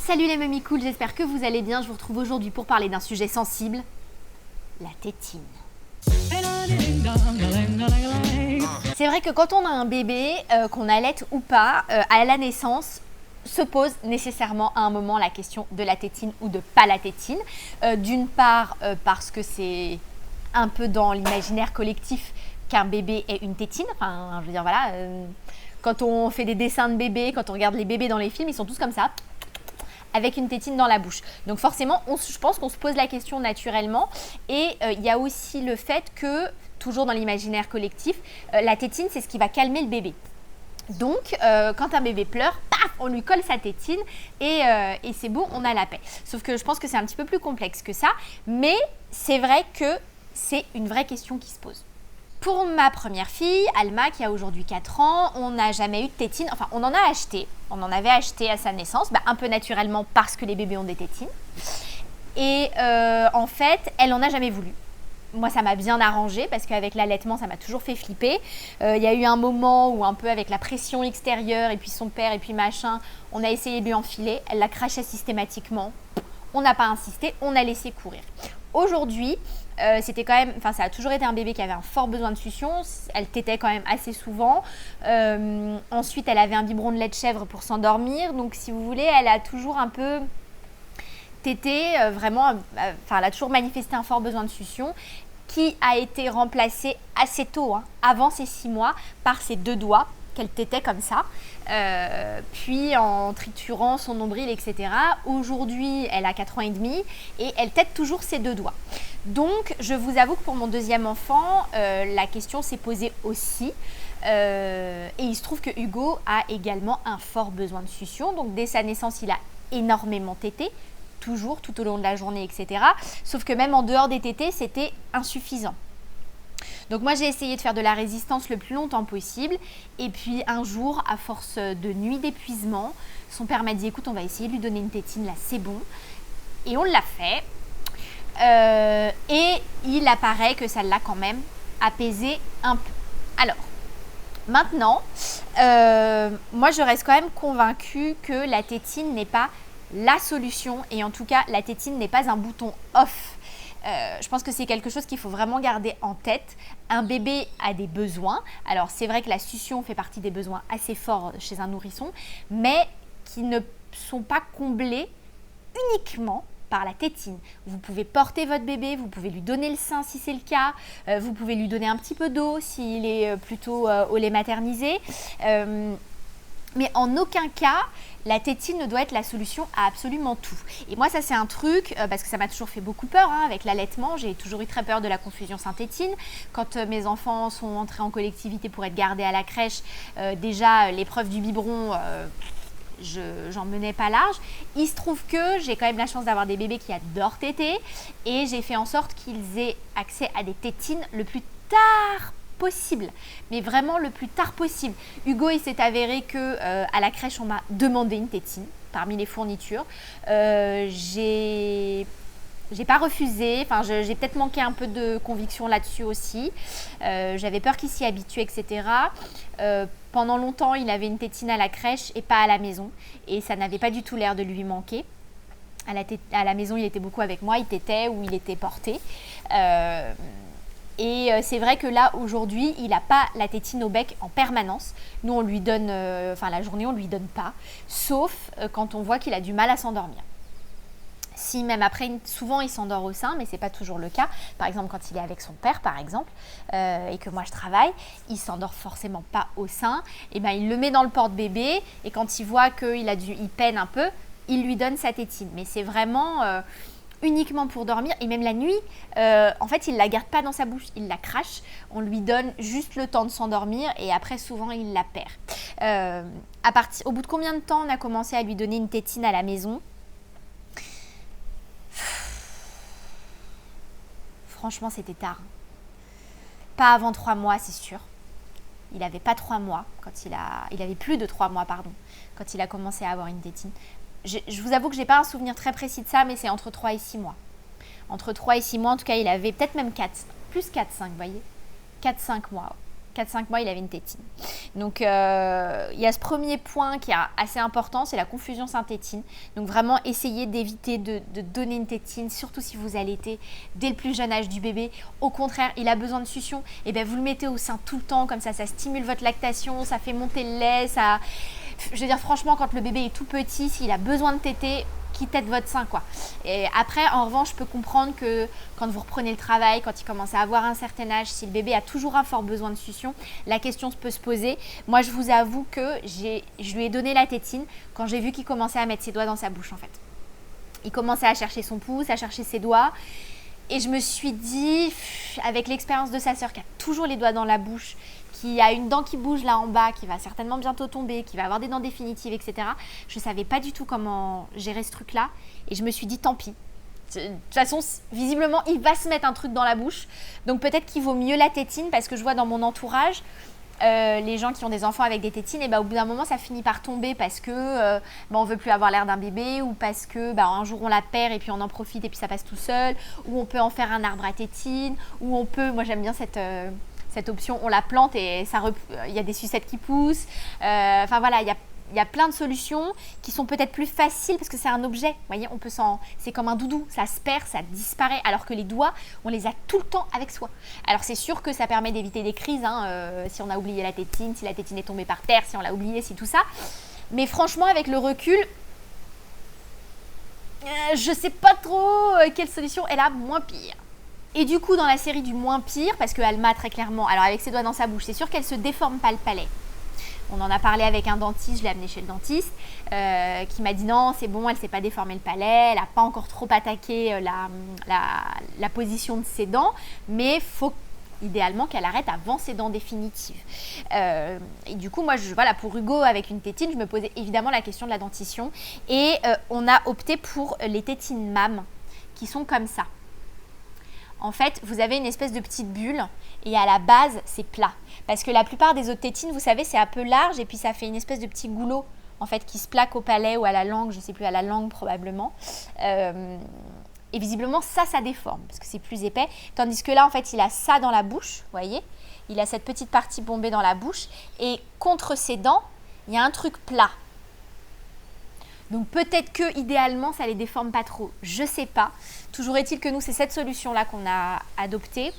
Salut les mamies cool, j'espère que vous allez bien. Je vous retrouve aujourd'hui pour parler d'un sujet sensible, la tétine. C'est vrai que quand on a un bébé, qu'on allaite ou pas, à la naissance, se pose nécessairement à un moment la question de la tétine ou de pas la tétine. D'une part, parce que c'est un peu dans l'imaginaire collectif qu'un bébé ait une tétine. Enfin, je veux dire, voilà, quand on fait des dessins de bébés, quand on regarde les bébés dans les films, ils sont tous comme ça, avec une tétine dans la bouche. Donc forcément, je pense qu'on se pose la question naturellement. Et il y a aussi le fait que, toujours dans l'imaginaire collectif, la tétine, c'est ce qui va calmer le bébé. Donc, quand un bébé pleure, paf, on lui colle sa tétine et c'est bon, on a la paix. Sauf que je pense que c'est un petit peu plus complexe que ça. Mais c'est vrai que c'est une vraie question qui se pose. Pour ma première fille, Alma, qui a aujourd'hui 4 ans, on n'a jamais eu de tétine. Enfin, on en a acheté. On en avait acheté à sa naissance, un peu naturellement parce que les bébés ont des tétines. Et en fait, elle n'en a jamais voulu. Moi, ça m'a bien arrangé parce qu'avec l'allaitement, ça m'a toujours fait flipper. Il y a eu un moment où un peu avec la pression extérieure et puis son père et puis machin, on a essayé de lui enfiler. Elle la crachait systématiquement. On n'a pas insisté, on a laissé courir. Aujourd'hui, c'était quand même, ça a toujours été un bébé qui avait un fort besoin de succion. Elle tétait quand même assez souvent. Ensuite, elle avait un biberon de lait de chèvre pour s'endormir. Donc, si vous voulez, elle a toujours un peu tété, vraiment, elle a toujours manifesté un fort besoin de succion qui a été remplacé assez tôt, avant ses 6 mois, par ses 2 doigts qu'elle tétait comme ça, puis en triturant son nombril, etc. Aujourd'hui, elle a 4 ans et demi et elle tète toujours ses 2 doigts. Donc, je vous avoue que pour mon deuxième enfant, la question s'est posée aussi. Et il se trouve que Hugo a également un fort besoin de succion. Donc, dès sa naissance, il a énormément tété, toujours, tout au long de la journée, etc. Sauf que même en dehors des tétés, c'était insuffisant. Donc moi, j'ai essayé de faire de la résistance le plus longtemps possible. Et puis un jour, à force de nuits d'épuisement, son père m'a dit « Écoute, on va essayer de lui donner une tétine, là, c'est bon. » Et on l'a fait. Et il apparaît que ça l'a quand même apaisé un peu. Alors, maintenant, moi, je reste quand même convaincue que la tétine n'est pas la solution. Et en tout cas, la tétine n'est pas un bouton off. Je pense que c'est quelque chose qu'il faut vraiment garder en tête. Un bébé a des besoins. Alors, c'est vrai que la succion fait partie des besoins assez forts chez un nourrisson, mais qui ne sont pas comblés uniquement par la tétine. Vous pouvez porter votre bébé, vous pouvez lui donner le sein si c'est le cas, vous pouvez lui donner un petit peu d'eau s'il est plutôt au lait maternisé. Mais en aucun cas, la tétine ne doit être la solution à absolument tout. Et moi, ça c'est un truc, parce que ça m'a toujours fait beaucoup peur, avec l'allaitement. J'ai toujours eu très peur de la confusion sein-tétine. Quand mes enfants sont entrés en collectivité pour être gardés à la crèche, déjà l'épreuve du biberon, j'en menais pas large. Il se trouve que j'ai quand même la chance d'avoir des bébés qui adorent téter et j'ai fait en sorte qu'ils aient accès à des tétines le plus tard possible, mais vraiment le plus tard possible. Hugo, il s'est avéré que à la crèche, on m'a demandé une tétine parmi les fournitures. J'ai pas refusé, j'ai peut-être manqué un peu de conviction là-dessus aussi. J'avais peur qu'il s'y habitue, etc. Pendant longtemps, il avait une tétine à la crèche et pas à la maison. Et ça n'avait pas du tout l'air de lui manquer. À la maison, il était beaucoup avec moi, il tétait ou il était porté. Et c'est vrai que là, aujourd'hui, il n'a pas la tétine au bec en permanence. Nous, on lui donne, la journée, on ne lui donne pas. Sauf quand on voit qu'il a du mal à s'endormir. Si même après, souvent il s'endort au sein, mais ce n'est pas toujours le cas. Par exemple, quand il est avec son père, par exemple, et que moi je travaille, il ne s'endort forcément pas au sein. Et il le met dans le porte-bébé et quand il voit qu'il peine un peu, il lui donne sa tétine. Mais c'est vraiment uniquement pour dormir. Et même la nuit, en fait, il ne la garde pas dans sa bouche, il la crache. On lui donne juste le temps de s'endormir et après, souvent, il la perd. Au bout de combien de temps on a commencé à lui donner une tétine à la maison ? Franchement, c'était tard. Pas avant 3 mois, c'est sûr. Il n'avait pas 3 mois, il avait plus de 3 mois, quand il a commencé à avoir une tétine. Je vous avoue que je n'ai pas un souvenir très précis de ça, mais c'est entre 3 et 6 mois. Entre 3 et 6 mois, en tout cas, il avait peut-être même 4, plus 4, 5, vous voyez. 4-5 mois. 4-5 mois, il avait une tétine. Donc, il y a ce premier point qui est assez important, c'est la confusion sein-tétine. Donc, vraiment, essayez d'éviter de donner une tétine, surtout si vous allaitez dès le plus jeune âge du bébé. Au contraire, il a besoin de succion, et bien vous le mettez au sein tout le temps, comme ça stimule votre lactation, ça fait monter le lait, ça... Je veux dire, franchement, quand le bébé est tout petit, s'il a besoin de téter, qui tète votre sein, quoi. Et après, en revanche, je peux comprendre que quand vous reprenez le travail, quand il commence à avoir un certain âge, si le bébé a toujours un fort besoin de succion, la question peut se poser. Moi, je vous avoue que je lui ai donné la tétine quand j'ai vu qu'il commençait à mettre ses doigts dans sa bouche, en fait. Il commençait à chercher son pouce, à chercher ses doigts. Et je me suis dit, avec l'expérience de sa sœur qui a toujours les doigts dans la bouche, qui a une dent qui bouge là en bas, qui va certainement bientôt tomber, qui va avoir des dents définitives, etc. Je ne savais pas du tout comment gérer ce truc-là. Et je me suis dit, tant pis. De toute façon, visiblement, il va se mettre un truc dans la bouche. Donc peut-être qu'il vaut mieux la tétine, parce que je vois dans mon entourage, les gens qui ont des enfants avec des tétines, et au bout d'un moment, ça finit par tomber parce que on ne veut plus avoir l'air d'un bébé, ou parce que un jour on la perd et puis on en profite et puis ça passe tout seul, ou on peut en faire un arbre à tétine, ou on peut, moi j'aime bien cette option, on la plante et il y a des sucettes qui poussent. Enfin voilà, il y a plein de solutions qui sont peut-être plus faciles parce que c'est un objet. Vous voyez, c'est comme un doudou, ça se perd, ça disparaît. Alors que les doigts, on les a tout le temps avec soi. Alors c'est sûr que ça permet d'éviter des crises, si on a oublié la tétine, si la tétine est tombée par terre, si on l'a oubliée, si tout ça. Mais franchement, avec le recul, je sais pas trop quelle solution est la moins pire. Et du coup, dans la série du moins pire, parce que Alma, très clairement, alors avec ses doigts dans sa bouche, c'est sûr qu'elle ne se déforme pas le palais. On en a parlé avec un dentiste, je l'ai amenée chez le dentiste, qui m'a dit non, c'est bon, elle ne s'est pas déformé le palais, elle n'a pas encore trop attaqué la position de ses dents, mais il faut idéalement qu'elle arrête avant ses dents définitives. Et du coup, moi, pour Hugo, avec une tétine, je me posais évidemment la question de la dentition. Et on a opté pour les tétines MAM, qui sont comme ça. En fait, vous avez une espèce de petite bulle et à la base, c'est plat. Parce que la plupart des autres tétines, vous savez, c'est un peu large et puis ça fait une espèce de petit goulot en fait, qui se plaque au palais ou à la langue, je ne sais plus, à la langue probablement. Et visiblement, ça déforme parce que c'est plus épais. Tandis que là, en fait, il a ça dans la bouche, vous voyez. Il a cette petite partie bombée dans la bouche et contre ses dents, il y a un truc plat. Donc peut-être que idéalement ça les déforme pas trop, je sais pas. Toujours est-il que nous c'est cette solution-là qu'on a adoptée.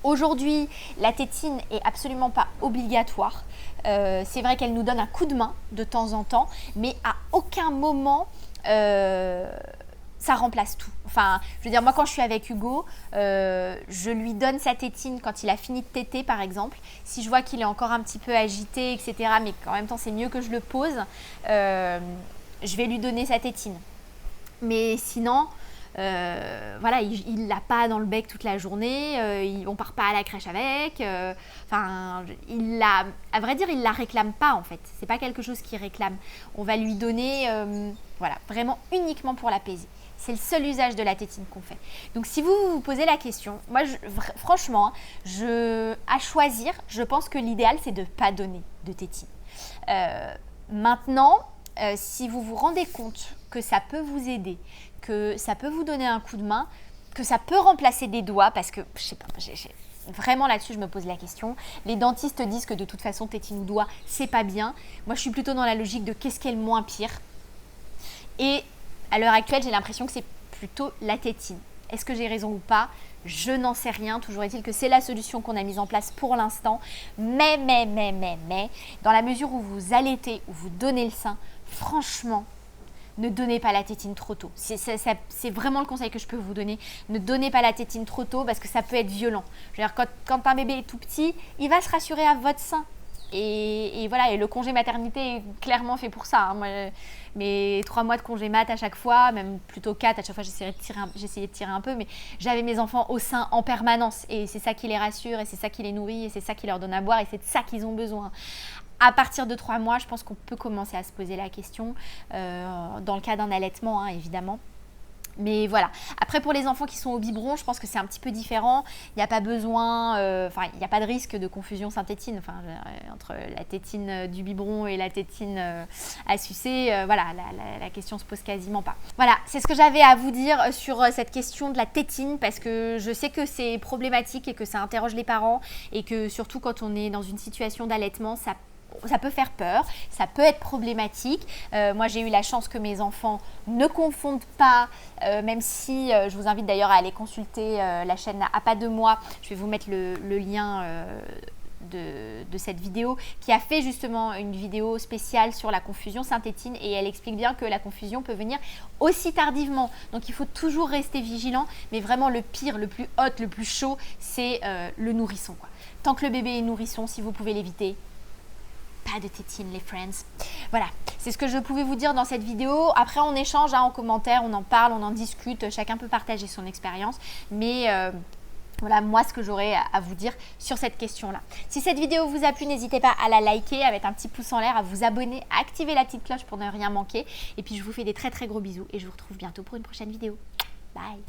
Aujourd'hui, la tétine est absolument pas obligatoire. C'est vrai qu'elle nous donne un coup de main de temps en temps, mais à aucun moment ça remplace tout. Enfin, je veux dire, moi quand je suis avec Hugo, je lui donne sa tétine quand il a fini de téter par exemple. Si je vois qu'il est encore un petit peu agité, etc., mais qu'en même temps c'est mieux que je le pose, je vais lui donner sa tétine. Mais sinon, voilà, il l'a pas dans le bec toute la journée, on part pas à la crèche avec. Enfin, à vrai dire, il la réclame pas en fait. C'est pas quelque chose qu'il réclame. On va lui donner, voilà, vraiment uniquement pour l'apaiser. C'est le seul usage de la tétine qu'on fait. Donc, si vous vous posez la question, moi, franchement, à choisir, je pense que l'idéal, c'est de ne pas donner de tétine. Maintenant, si vous vous rendez compte que ça peut vous aider, que ça peut vous donner un coup de main, que ça peut remplacer des doigts, parce que, je sais pas, vraiment là-dessus, je me pose la question. Les dentistes disent que de toute façon, tétine ou doigt, c'est pas bien. Moi, je suis plutôt dans la logique de qu'est-ce qui est le moins pire. Et à l'heure actuelle, j'ai l'impression que c'est plutôt la tétine. Est-ce que j'ai raison ou pas ? Je n'en sais rien. Toujours est-il que c'est la solution qu'on a mise en place pour l'instant. Mais, dans la mesure où vous allaitez, où vous donnez le sein, franchement, ne donnez pas la tétine trop tôt. C'est vraiment le conseil que je peux vous donner. Ne donnez pas la tétine trop tôt parce que ça peut être violent. Je veux dire, quand un bébé est tout petit, il va se rassurer à votre sein. Et voilà, et le congé maternité est clairement fait pour ça. Hein. Moi, mes 3 mois de congé mat à chaque fois, même plutôt 4, à chaque fois j'essayais de tirer un peu, mais j'avais mes enfants au sein en permanence. Et c'est ça qui les rassure, et c'est ça qui les nourrit, et c'est ça qui leur donne à boire, et c'est de ça qu'ils ont besoin. À partir de 3 mois, je pense qu'on peut commencer à se poser la question, dans le cas d'un allaitement, hein, évidemment. Mais voilà. Après, pour les enfants qui sont au biberon, je pense que c'est un petit peu différent. Il n'y a pas besoin, il n'y a pas de risque de confusion sein-tétine. Entre la tétine du biberon et la tétine à sucer, voilà, la question se pose quasiment pas. Voilà, c'est ce que j'avais à vous dire sur cette question de la tétine, parce que je sais que c'est problématique et que ça interroge les parents, et que surtout quand on est dans une situation d'allaitement, ça peut faire peur, ça peut être problématique. Moi, j'ai eu la chance que mes enfants ne confondent pas, même si je vous invite d'ailleurs à aller consulter la chaîne À Pas de Moi. Je vais vous mettre le lien de cette vidéo, qui a fait justement une vidéo spéciale sur la confusion sein-tétine, et elle explique bien que la confusion peut venir aussi tardivement. Donc il faut toujours rester vigilant, mais vraiment le pire, le plus hot, le plus chaud, c'est le nourrisson, quoi. Tant que le bébé est nourrisson, si vous pouvez l'éviter, pas de tétine les friends. Voilà, c'est ce que je pouvais vous dire dans cette vidéo. Après, on échange en commentaire, on en parle, on en discute, chacun peut partager son expérience, mais voilà, moi, ce que j'aurais à vous dire sur cette question-là. Si cette vidéo vous a plu, n'hésitez pas à la liker, à mettre un petit pouce en l'air, à vous abonner, à activer la petite cloche pour ne rien manquer. Et puis, je vous fais des très très gros bisous et je vous retrouve bientôt pour une prochaine vidéo. Bye.